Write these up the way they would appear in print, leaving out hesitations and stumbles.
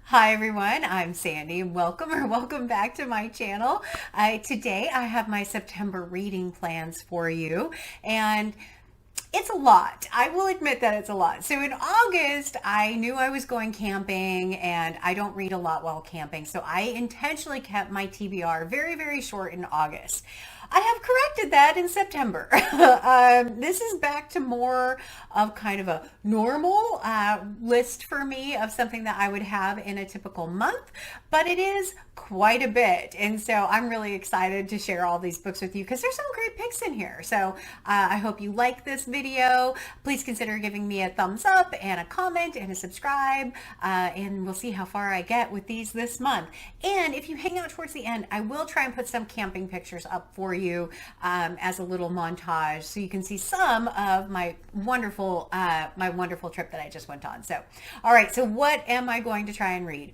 Hi everyone, I'm Sandy. Welcome back to my channel. Today I have my September reading plans for you, and it's a lot. I will admit that it's a lot. So in August, I knew I was going camping, and I don't read a lot while camping. So I intentionally kept my TBR very, very short in August. I have corrected that in September. This is back to more of kind of a normal list for me of something that I would have in a typical month, but it is quite a bit. And so I'm really excited to share all these books with you because there's some great picks in here. So I hope you like this video. Please consider giving me a thumbs up and a comment and a subscribe, and we'll see how far I get with these this month. And if you hang out towards the end, I will try and put some camping pictures up for you as a little montage so you can see some of my wonderful trip that I just went on. So, all right, so what am I going to try and read?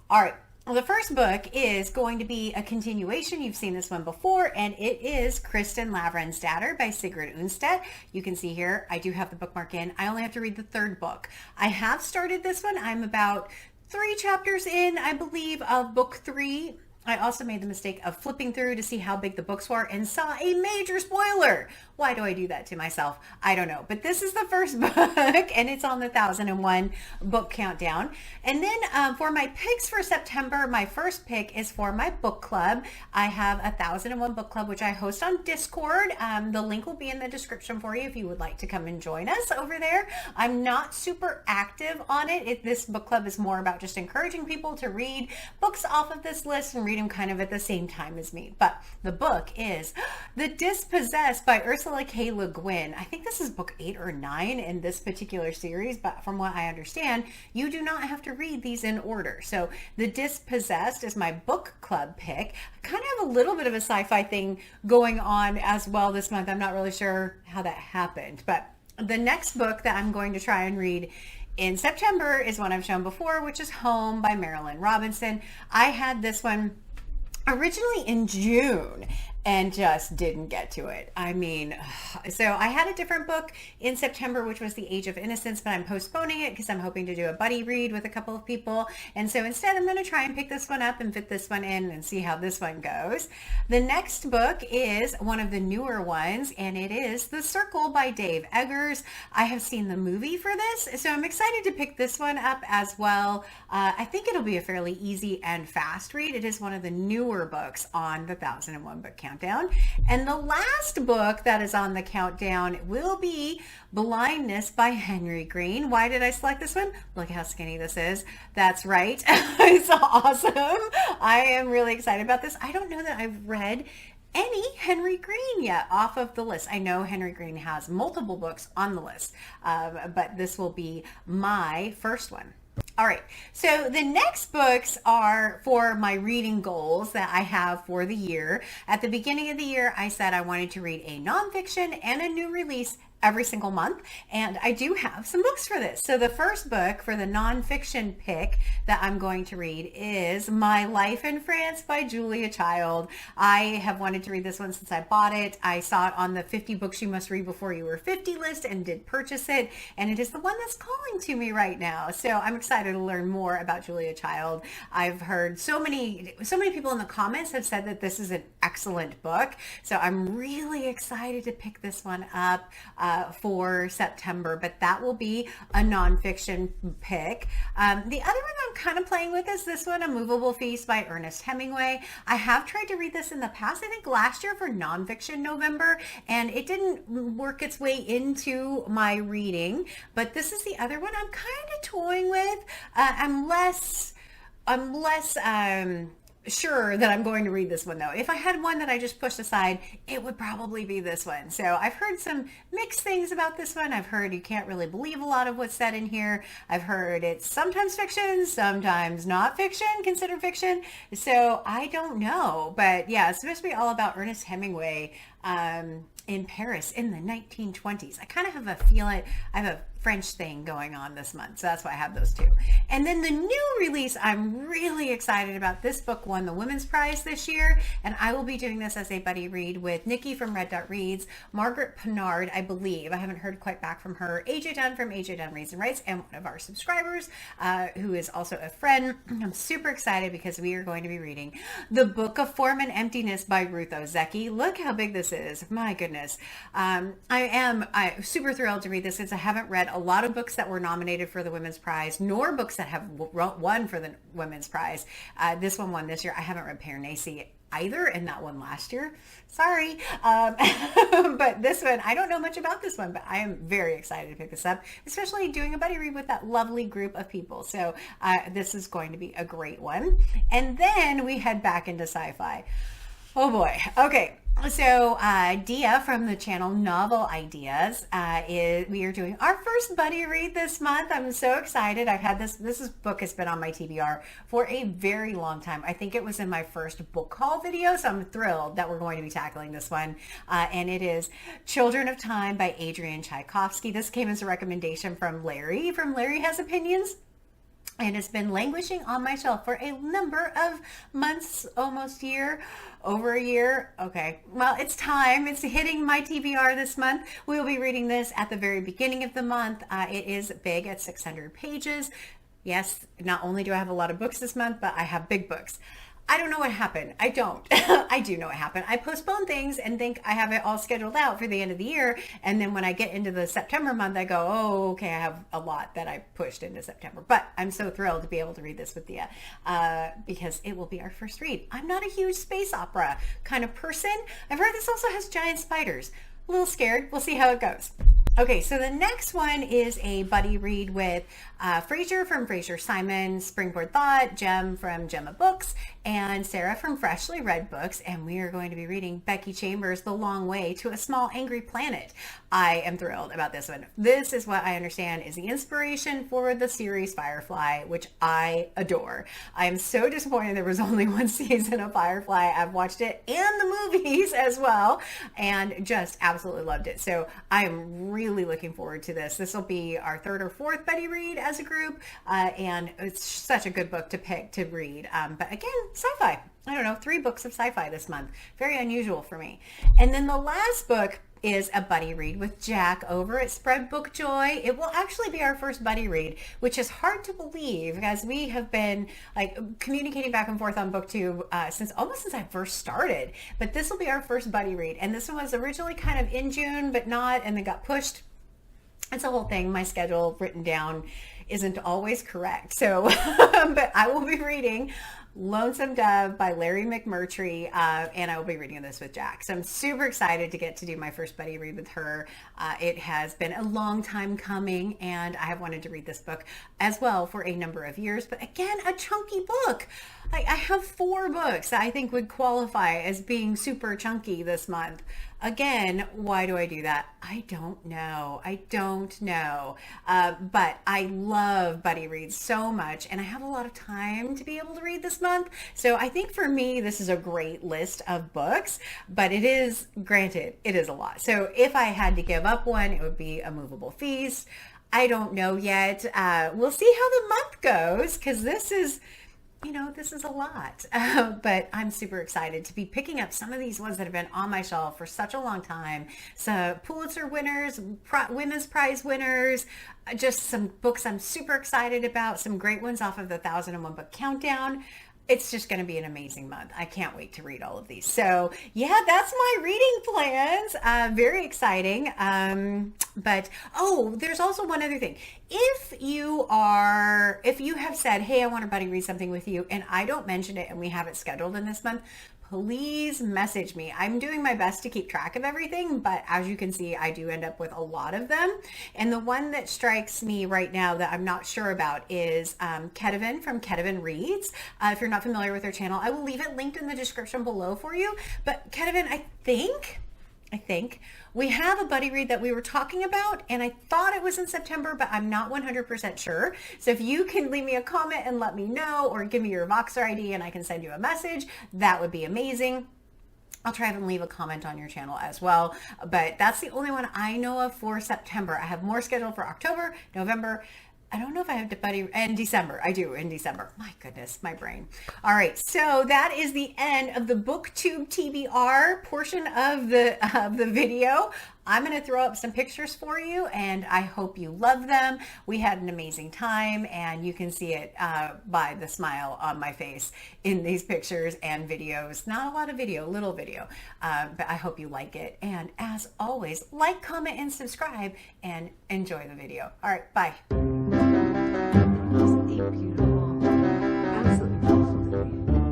All right. Well, the first book is going to be a continuation. You've seen this one before, and it is Kristin Lavransdatter by Sigrid Undset. You can see here, I do have the bookmark in. I only have to read the third book. I have started this one. I'm about 3 chapters in, I believe, of book 3. I also made the mistake of flipping through to see how big the books were and saw a major spoiler. Why do I do that to myself? I don't know. But this is the first book, and it's on the 1001 book countdown. And then for my picks for September, my first pick is for my book club. I have a 1001 book club, which I host on Discord. The link will be in the description for you if you would like to come and join us over there. I'm not super active on it. This book club is more about just encouraging people to read books off of this list and read them kind of at the same time as me. But the book is The Dispossessed by Ursula K. LeGuin. I think this is book 8 or 9 in this particular series, but from what I understand, you do not have to read these in order. So The Dispossessed is my book club pick. I kind of have a little bit of a sci-fi thing going on as well this month. I'm not really sure how that happened, but the next book that I'm going to try and read in September is one I've shown before, which is Home by Marilyn Robinson. I had this one originally in June and just didn't get to it. I mean, so I had a different book in September, which was The Age of Innocence, but I'm postponing it because I'm hoping to do a buddy read with a couple of people. And so instead, I'm going to try and pick this one up and fit this one in and see how this one goes. The next book is one of the newer ones, and it is The Circle by Dave Eggers. I have seen the movie for this, so I'm excited to pick this one up as well. I think it'll be a fairly easy and fast read. It is one of the newer books on the 1001 book countdown. And the last book that is on the countdown will be Blindness by Henry Green. Why did I select this one? Look how skinny this is. That's right. It's awesome. I am really excited about this. I don't know that I've read any Henry Green yet off of the list. I know Henry Green has multiple books on the list, but this will be my first one. All right, so the next books are for my reading goals that I have for the year. At the beginning of the year, I said I wanted to read a nonfiction and a new release every single month, and I do have some books for this. So the first book for the nonfiction pick that I'm going to read is My Life in France by Julia Child. I have wanted to read this one since I bought it. I saw it on the 50 books you must read before you were 50 list and did purchase it, and it is the one that's calling to me right now. So I'm excited to learn more about Julia Child. I've heard so many people in the comments have said that this is an excellent book, so I'm really excited to pick this one up for September, but that will be a nonfiction pick. The other one I'm kind of playing with is this one, A Movable Feast by Ernest Hemingway. I have tried to read this in the past, I think last year for nonfiction November, and it didn't work its way into my reading, but this is the other one I'm kind of toying with. I'm less sure that I'm going to read this one though. If I had one that I just pushed aside, it would probably be this one. So I've heard some mixed things about this one. I've heard you can't really believe a lot of what's said in here. I've heard it's sometimes fiction, sometimes not fiction, considered fiction. So I don't know, but yeah, it's supposed to be all about Ernest Hemingway in Paris in the 1920s. I kind of have a French thing going on this month. So that's why I have those two. And then the new release, I'm really excited about. This book won the Women's Prize this year, and I will be doing this as a buddy read with Nikki from Red Dot Reads, Margaret Pinard, I believe. I haven't heard quite back from her. AJ Dunn from AJ Dunn Reads and Writes, and one of our subscribers, who is also a friend. I'm super excited because we are going to be reading The Book of Form and Emptiness by Ruth Ozeki. Look how big this is. My goodness. I'm super thrilled to read this since I haven't read a lot of books that were nominated for the Women's Prize, nor books that have won for the Women's Prize. This one won this year. I haven't read Paranacy either, and that one last year. Sorry. But this one, I don't know much about this one, but I am very excited to pick this up, especially doing a buddy read with that lovely group of people. So this is going to be a great one. And then we head back into sci-fi. Oh boy. Okay. So Dia from the channel Novel Ideas, we are doing our first buddy read this month. I'm so excited. I've had this book has been on my TBR for a very long time. I think it was in my first book haul video, so I'm thrilled that we're going to be tackling this one. And it is Children of Time by Adrian Tchaikovsky. This came as a recommendation from Larry Has Opinions. And it's been languishing on my shelf for a number of months, almost over a year. Okay, well, it's time. It's hitting my TBR this month. We will be reading this at the very beginning of the month. It is big at 600 pages. Yes, not only do I have a lot of books this month, but I have big books. I don't know what happened. I don't. I do know what happened. I postpone things and think I have it all scheduled out for the end of the year. And then when I get into the September month, I go, oh, okay, I have a lot that I pushed into September. But I'm so thrilled to be able to read this with you because it will be our first read. I'm not a huge space opera kind of person. I've heard this also has giant spiders. A little scared. We'll see how it goes. Okay, so the next one is a buddy read with Fraser from Fraser Simon, Springboard Thought, Jem from Gemma Books, and Sarah from Freshly Read Books, and we are going to be reading Becky Chambers' The Long Way to a Small Angry Planet. I am thrilled about this one. This is what I understand is the inspiration for the series Firefly, which I adore. I am so disappointed there was only one season of Firefly. I've watched it and the movies as well, and just absolutely loved it. So I am really looking forward to this. This will be our third or fourth buddy read as a group, and it's such a good book to pick to read. But again, sci-fi. I don't know, 3 books of sci-fi this month. Very unusual for me. And then the last book is a buddy read with Jack over at Spread Book Joy. It will actually be our first buddy read, which is hard to believe as we have been like communicating back and forth on BookTube since I first started. But this will be our first buddy read. And this one was originally kind of in June, but not, and then got pushed. It's a whole thing. My schedule written down isn't always correct. So, but I will be reading Lonesome Dove by Larry Mcmurtry, and I will be reading this with Jack. So I'm super excited to get to do my first buddy read with her. It has been a long time coming, and I have wanted to read this book as well for a number of years. But again, a chunky book. Like I have 4 books that I think would qualify as being super chunky this month. Again, why do I do that? I don't know. But I love buddy reads so much, and I have a lot of time to be able to read this month. So I think for me, this is a great list of books, but it is, granted, it is a lot. So if I had to give up one, it would be A Movable Feast. I don't know yet. We'll see how the month goes, because this is a lot, but I'm super excited to be picking up some of these ones that have been on my shelf for such a long time. So Pulitzer winners, Women's Prize winners, just some books I'm super excited about, some great ones off of the 1001 Book Countdown. It's just going to be an amazing month. I can't wait to read all of these. So yeah, that's my reading plans. Very exciting. But there's also one other thing. If you have said, hey, I want to buddy read something with you, and I don't mention it and we have it scheduled in this month, please message me. I'm doing my best to keep track of everything, but as you can see, I do end up with a lot of them. And the one that strikes me right now that I'm not sure about is Kedivin from Kedivin Reads. If you're not familiar with her channel, I will leave it linked in the description below for you. But Kedivin, I think we have a buddy read that we were talking about, and I thought it was in September, but I'm not 100% sure. So if you can leave me a comment and let me know, or give me your Voxer ID and I can send you a message, that would be amazing. I'll try and leave a comment on your channel as well. But that's the only one I know of for September. I have more scheduled for October, November. I don't know if I have to buddy and December. I do in December. My goodness, my brain. All right, so that is the end of the BookTube TBR portion of the video. I'm going to throw up some pictures for you, and I hope you love them. We had an amazing time, and you can see it by the smile on my face in these pictures and videos. Not a lot of video, little video, but I hope you like it. And as always, like, comment, and subscribe, and enjoy the video. All right, bye. Isn't it beautiful? Absolutely beautiful.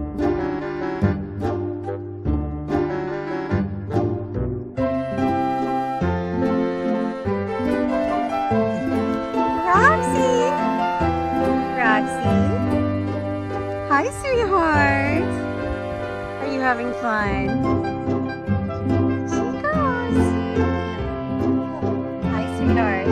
Hi, sweetheart. Are you having fun? She goes. Hi, sweetheart.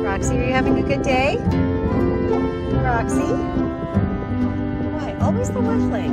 Roxy, are you having a good day? Roxy? Why? Always the left leg.